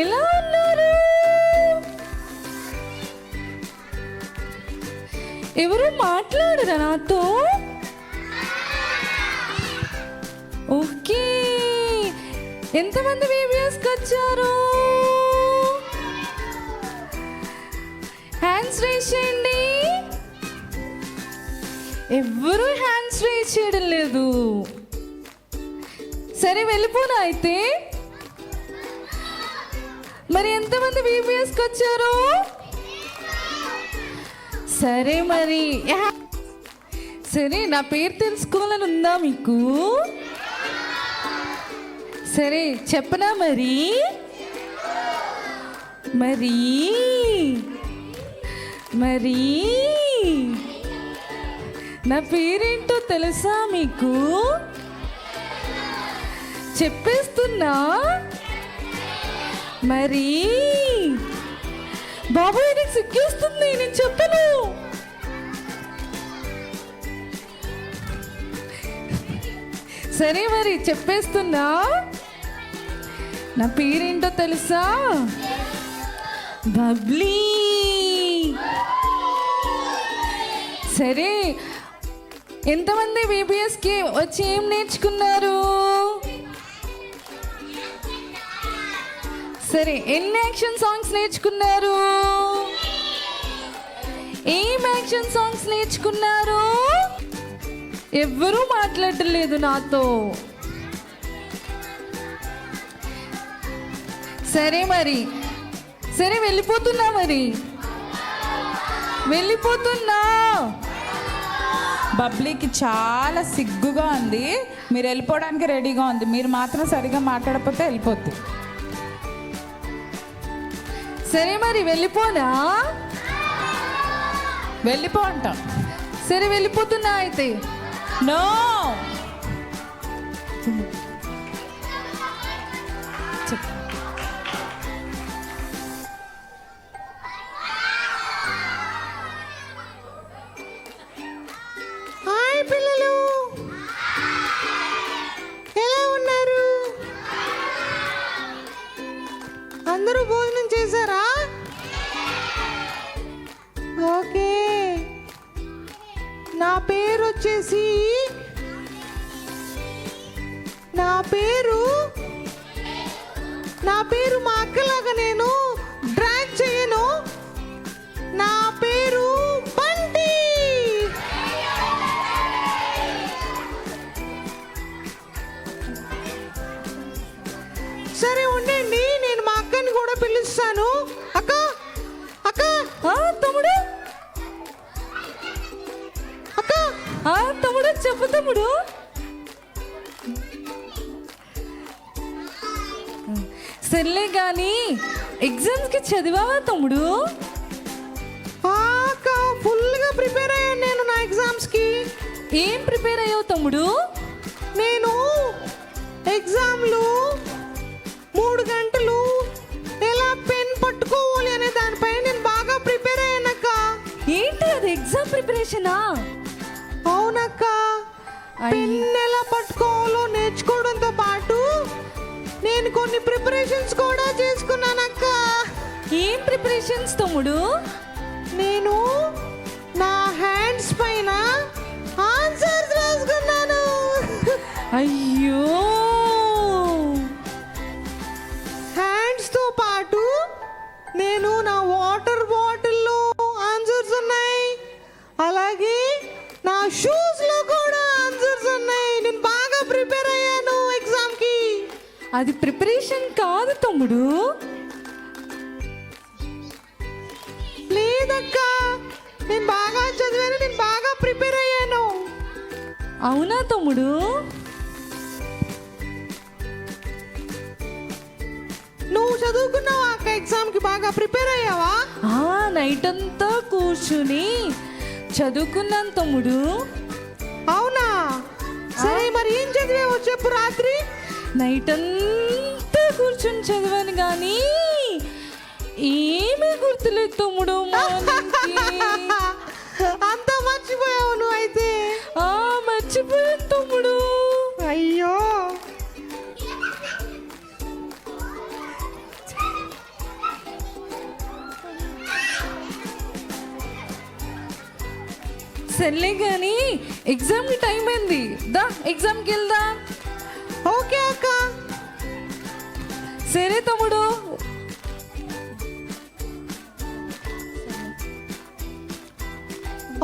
ఎలా ఉన్నారు? ఎవరు మాట్లాడరా నాతో? ఓకే, ఎంతమంది బేబీస్కి వచ్చారు? హ్యాండ్స్ రేస్ చేయండి. ఎవ్వరూ హ్యాండ్స్ రేస్ చేయడం లేదు. సరే వెళ్ళిపోనా అయితే. మరి ఎంతమంది బీబీఎస్కి వచ్చారు? సరే మరి సరే, నా పేరు తెలుసుకోవాలని ఉందా మీకు? సరే చెప్పనా మరి? మరి మరి నా పేరేంటో తెలుసా మీకు? చెప్పేస్తున్నా. మరి బాబు నాకు సిగ్గేస్తుంది, నేను చెప్పను. సరే మరి చెప్పేస్తున్నా. నా పేరేంటో తెలుసా? బబ్లీ. సరే, ఎంతమంది బీబీఎస్కి వచ్చి ఏం నేర్చుకున్నారు? సరే, ఎన్ని యాక్షన్ సాంగ్స్ నేర్చుకున్నారు? ఏం యాక్షన్ సాంగ్స్ నేర్చుకున్నారు? ఎవ్వరూ మాట్లాడలేదు నాతో. సరే మరి, సరే వెళ్ళిపోతున్నా. మరి వెళ్ళిపోతున్నా. బబ్లీకి చాలా సిగ్గుగా ఉంది. మీరు వెళ్ళిపోవడానికి రెడీగా ఉంది. మీరు మాత్రం సరిగా మాట్లాడకపోతే వెళ్ళిపోద్ది. సరే మరి వెళ్ళిపోనా? వెళ్ళిపో అంటాం. సరే వెళ్ళిపోతున్నా అయితే. నో, హాయ్ పిల్లలు, ఎలా ఉన్నారు? అందరూ భోజనం చేశారా? ఓకే, నా పేరు వచ్చేసి నా పేరు మా అక్కలాగా నేను డ్రాగ్ చేయను. నా పేరు బంటి. సరే ఉండండి, నేను మా అక్కని కూడా పిలుస్తాను. అక్క అక్క. తమ్ముడు, అక్క. తమ్ముడు చెప్పు తమ్ముడు. సర్లే కానీ ఎగ్జామ్స్కి చదివావా తమ్ముడు? అక్క, ఫుల్గా ప్రిపేర్ అయ్యాను నేను నా ఎగ్జామ్స్కి. ఏం ప్రిపేర్ అయ్యావు తమ్ముడు? నేను ఎగ్జామ్లు 3 గంటలు ఎలా పెన్ పట్టుకోవాలి అనే దానిపై నేను బాగా ప్రిపేర్ అయ్యానక్క. ఏంటి అది, ఎగ్జామ్ ప్రిపరేషనా? అవునక్క, పెన్ ఎలా పట్టుకోవాలో నేర్చుకోవడంతో పాటు నేను కొన్ని ప్రిపరేషన్స్ కూడా చేసుకున్నానక్క. ఏం ప్రిపరేషన్స్ తమ్ముడు? నేను నా హ్యాండ్స్ పైన ఆన్సర్స్ రాసుకున్నాను. అయ్యో, హ్యాండ్స్తో పాటు నేను నా వాటర్ బాటిల్లో ఆన్సర్స్ ఉన్నాయి, అలాగే నా షూస్లో కూడా ఆన్సర్స్ ఉన్నాయి. నేను బాగా ప్రిపేర్ అయ్యాను ఎగ్జామ్కి. అది ప్రిపరేషన్ కాదు తమ్ముడు. లేదక్క, నేను బాగా చదివాను, నేను బాగా ప్రిపేర్ అయ్యాను. అవునా తమ్ముడు? నువ్వు చదువుకున్నావా అక్క? ఎగ్జామ్కి బాగా ప్రిపేర్ అయ్యావా? నైట్ అంతా కూర్చుని చదువుకున్నాను తమ్ముడు. అవునా? సరే మరి ఏం చదివావో చెప్పు. రాత్రి నైట్ అంతా కూర్చొని చదివాను కానీ ఏమీ గుర్తులేదు తమ్ముడు. అంతా మర్చిపోయావు నువ్వు అయితే. మర్చిపోయాను తమ్ముడు. అయ్యో, సర్లే కానీ ఎగ్జామ్కి టైం అయింది, దా ఎగ్జామ్కి వెళ్దాం. ఓకే అక్క. సరే తమ్ముడు.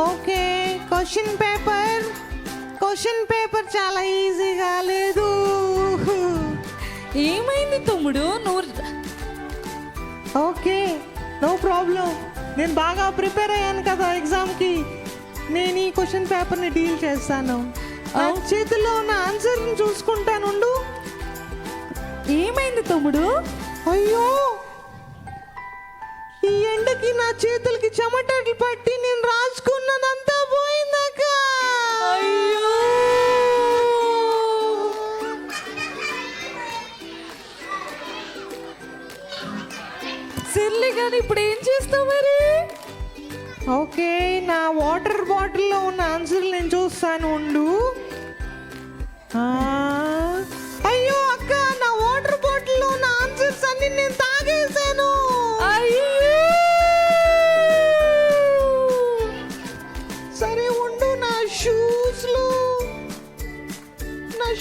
ఓకే, క్వశ్చన్ పేపర్ చాలా ఈజీగా లేదు. ఏమైంది తమ్ముడు? నువ్వు ఓకే, నో ప్రాబ్లం. నేను బాగా ప్రిపేర్ అయ్యాను కదా ఎగ్జామ్కి. నేను ఈ క్వశ్చన్ పేపర్ని డీల్ చేస్తాను. నా చేతుల్లో ఉన్న ఆన్సర్ని చూసుకుంటానుండు. ఏమైంది తమ్ముడు? అయ్యో, ఈ ఎండకి నా చేతులకి చెమటలు పట్టి నేను రాసుకున్నదంతా పోయిందక్క. అయ్యో, సర్లే కానీ ఇప్పుడు ఏం చేస్తావు మరి? ఓకే, నా వాటర్ బాటిల్లో ఉన్న ఆన్సర్లు నేను చూస్తాను ఉండు. అయ్యో అక్క, నా వాటర్ బాటిల్లో ఉన్న ఆన్సర్స్ అన్ని నేను తాగేసాను. అయ్యో, సరే ఉండు, నా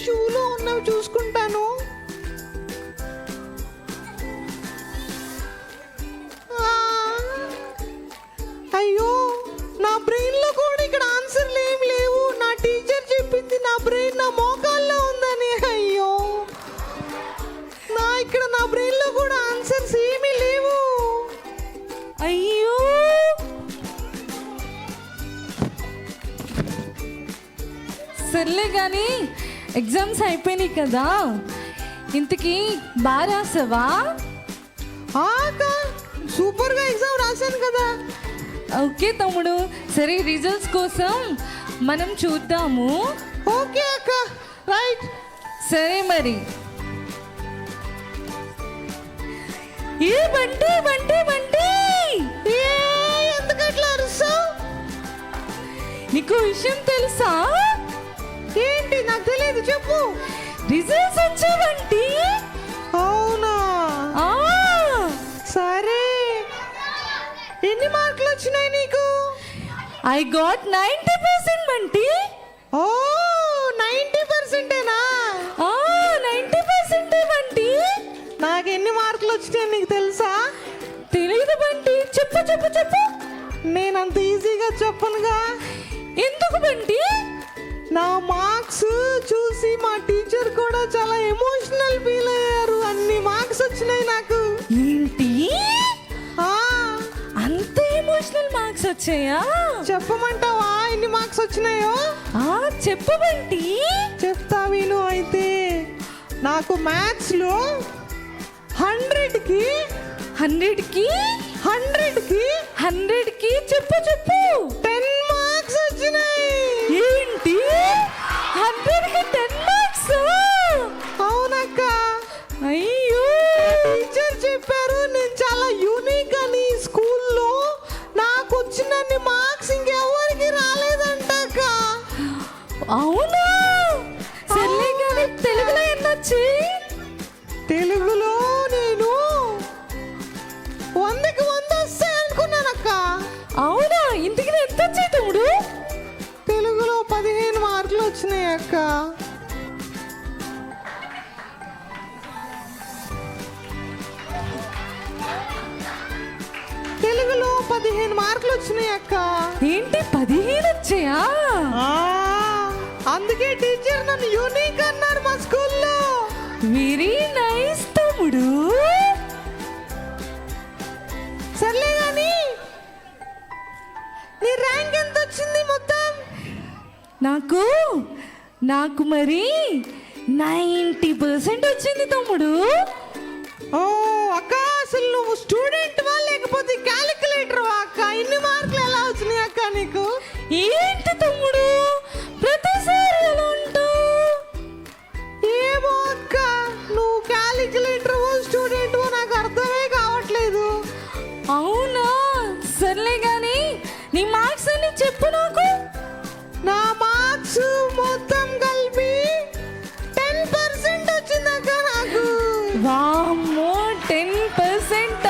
షూలో ఉన్నవి చూసుకుంటాను. అయ్యో, నా బ్రెయిన్లో కూడా ఇక్కడ ఆన్సర్లు ఏం లేవు. నా టీచర్ చెప్పింది నా బ్రెయిన్ నా మోకాల్లో ఉందని. అయ్యో, నా బ్రెయిన్లో కూడా ఆన్సర్స్ ఏమీ లేవు. అయ్యో, సర్లే కానీ ఎగ్జామ్స్ అయిపోయినాయి కదా, ఇంతకీ బాగా రాసావా? సూపర్గా ఎగ్జామ్ రాశాను కదా. ఓకే తమ్ముడు, సరే రిజల్ట్స్ కోసం మనం చూద్దాము. ఓకే అక్క, రైట్. సరే మరి. ఏ బంటి బంటి బంటి, ఎందుకట్లా అరుస్తావు? నీకు విషయం తెలుసా? ఏంటి? నాకు తెలియదు, చెప్పు. రిజల్ట్స్ వచ్చావంటి. అవునా? ఆ, సరే, ఎన్ని మార్కులు వచ్చినాయి నీకు? I got 90% Bunty. ఓ, 90%ఏనా? 90% బంటి. నాకు ఎన్ని మార్కులు వచ్చినాయి నీకు తెలుసా? తెలియదు బంటి, చెప్పు చెప్పు చెప్పు. నేను అంత ఈజీగా చెప్పనుగా. ఎందుకు బంటి? నా మార్క్స్ చూసి మా టీచర్ కూడా చాలా ఎమోషనల్ ఫీల్ అయ్యారు. అన్ని మార్క్స్ వచ్చినాయి నాకు. ఏంటి, ఆ, అంత ఎమోషనల్ మార్క్స్ వచ్చాయా? చెప్పమంటావా ఎన్ని మార్క్స్ వచ్చినాయో? చెప్పు బంటి. చెప్తా విను అయితే. నాకు మ్యాథ్స్లో 100కి 100కి చెప్పు చెప్పు. 10 మార్క్స్ వచ్చినాయి. ఏంటి, 100కి 10 మార్క్స్? అవునక్క. అయ్యో, టీచర్ చెప్పారు నేను చాలా యూనిక్ అని. స్కూల్లో నాకు వచ్చినన్ని మార్క్స్ ఇంకెవరికి రాలేదంటక్క. అవునా? సర్లే కానీ తెలుగులో ఎన్నొచ్చి? తెలుగులో నేను 100కి 100 వస్తాయి అనుకున్నానక్క. అవునా? ఇంటికి ఎంత వచ్చాయి తమ్ముడు? తెలుగులో 15 మార్కులు వచ్చినాయి అక్క. తెలుగులో 15 మార్కులు వచ్చినాయి అక్క. ఏంటి, 15 వచ్చాయా? అందుకే టీచర్ నన్ను యూనిక్ అన్నారు మా స్కూల్లో. వెరీ నైస్ తమ్ముడు. సర్లే కానీ నీ ర్యాంక్ ఎంత వచ్చింది మొత్తం? నాకు మరి 90% వచ్చింది తమ్ముడు. ఓ అక్క, అసలు నువ్వు స్టూడెంట్ వా లేకపోతే క్యాలిక్యులేటర్ వా అక్క? ఇన్ని మార్కులు ఎలా వచ్చినాయి అక్క నీకు? ఏంటి తమ్ముడు ప్రతిసారి ఎలా ఉంటావు? ఏమో అక్క, నువ్వు క్యాలిక్యులేటర్ స్టూడెంట్ నాకు అర్థమే కావట్లేదు. అవునా? సర్లే కానీ నీ మార్క్స్ అన్ని చెప్పు నాకు. నా మార్క్స్ మొత్తం కలిపి 10% వచ్చిందక్క నాకు. వామ్మో, 10%?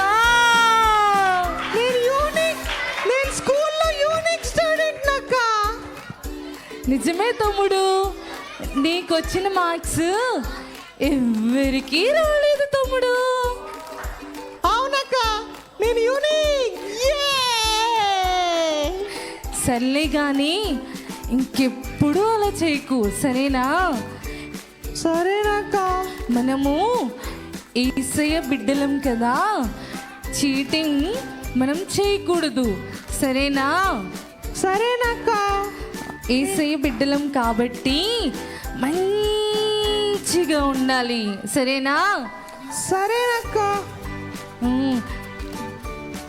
నేను స్కూల్లో యూనిక్ స్టూడెంట్ అక్క. నిజమే తమ్ముడు, నీకొచ్చిన మార్క్స్ ఎవరికీ రాలేదు తమ్ముడు. అవునక్క, నేను యూనిక్. సర్లే కానీ ఇంకెప్పుడు అలా చేయకు, సరేనా? సరేనక్క. మనము యేసయ్య బిడ్డలం కదా, చీటింగ్ మనం చేయకూడదు, సరేనా? సరేనక్క. యేసయ్య బిడ్డలం కాబట్టి మంచిగా ఉండాలి, సరేనా? సరేనక్క.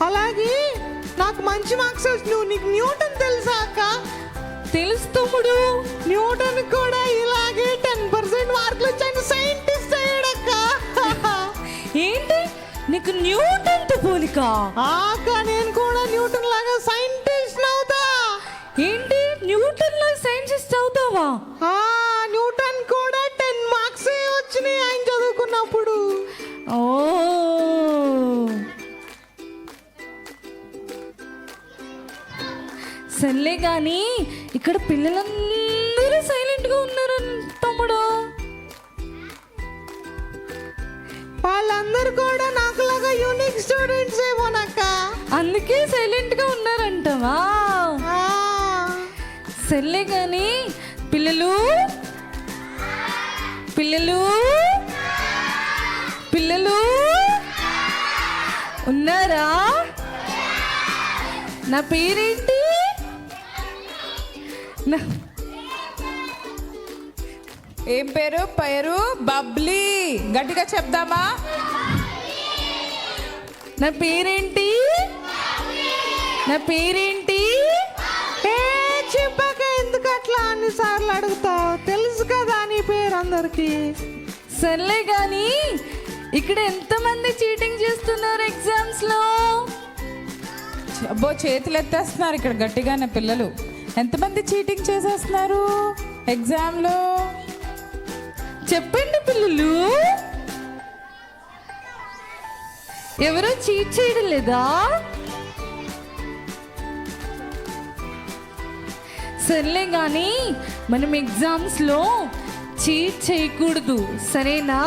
అలాగే నాకు మంచి మార్క్స్ నువ్వు, నీకు న్యూటన్ తెలుసా అక్క? తెలుసు తమ్ముడు. న్యూటన్ కూడా ఇలాగే 10% మార్కులు వచ్చాయని సైంటిస్ట్ అయ్యాడక్క. ఏంటి నీకు న్యూటన్ తో పోలిక? అక్క నేను కూడా న్యూటన్ లాగా సైంటిస్ట్ అవుతా. ఏంటి న్యూటన్ లా సైంటిస్ట్ అవుతావా? న్యూటన్ కూడా 10 మార్క్స్ వచ్చినాయి ఆయన చదువుకున్నప్పుడు. ఓ సర్లే కానీ ఇక్కడ పిల్లలందరూ సైలెంట్గా ఉన్నారు తమ్ముడు. వాళ్ళందరూ కూడా నాకులాగా యూనిక్ స్టూడెంట్స్ ఏమోనక్క, అందుకే సైలెంట్గా ఉన్నారంటవా? సర్లే కానీ పిల్లలు పిల్లలు పిల్లలు ఉన్నారా? నా పేరేంటి? ఏం పేరు? పేరు బబ్లీ. గట్టిగా చెప్దామా? నా పేరేంటి? నా పేరేంటి? చెప్పాక ఎందుకు అట్లా అన్నిసార్లు అడుగుతావు? తెలుసు కదా నీ పేరు అందరికి. సర్లే కానీ ఇక్కడ ఎంతమంది చీటింగ్ చేస్తున్నారు ఎగ్జామ్స్ లో? అబ్బో చేతులు ఎత్తేస్తున్నారు ఇక్కడ గట్టిగానే పిల్లలు. ఎంతమంది చీటింగ్ చేసేస్తున్నారు ఎగ్జామ్లో? చెప్పండి పిల్లలు, ఎవరో చీట్ చేయడం లేదా? సర్లే కానీ మనం ఎగ్జామ్స్ లో చీట్ చేయకూడదు, సరేనా?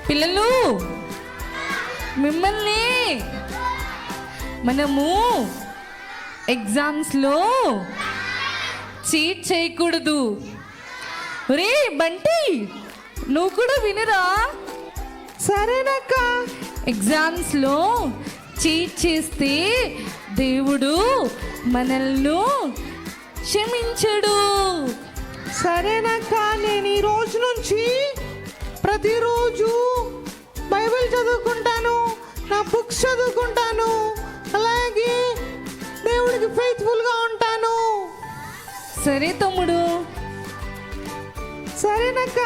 పిల్లలు మిమ్మల్ని మనము ఎగ్జామ్స్లో చీట్ చేయకూడదు. రే బంటి, నువ్వు కూడా వినరా? సరేనక్క. ఎగ్జామ్స్లో చీట్ చేస్తే దేవుడు మనల్ని క్షమించడు. సరేనక్క, నేను ఈ రోజు నుంచి ప్రతిరోజు బైబిల్ చదువుకుంటాను, నా బుక్స్ చదువుకుంటాను, అలాగే దేవుడికి ఫెయిత్ఫుల్గా ఉంటాను. సరే తమ్ముడు. సరేనక్క.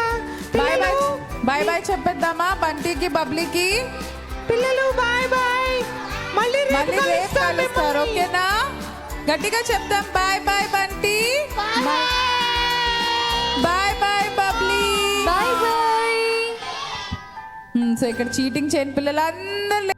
Bye bye. బాయ్ బాయ్ చెప్పేద్దామా బంటికి బబ్లీకి? పిల్లలు బాయ్ బాయ్. మళ్ళీ రేపు కలుస్తారు, ఓకేనా? గట్టిగా చెప్దాం. Bye bye Bunty. Bye bye Bubbly. Bye bye. So ఇక్కడ చీటింగ్ చేయని పిల్లలందరూ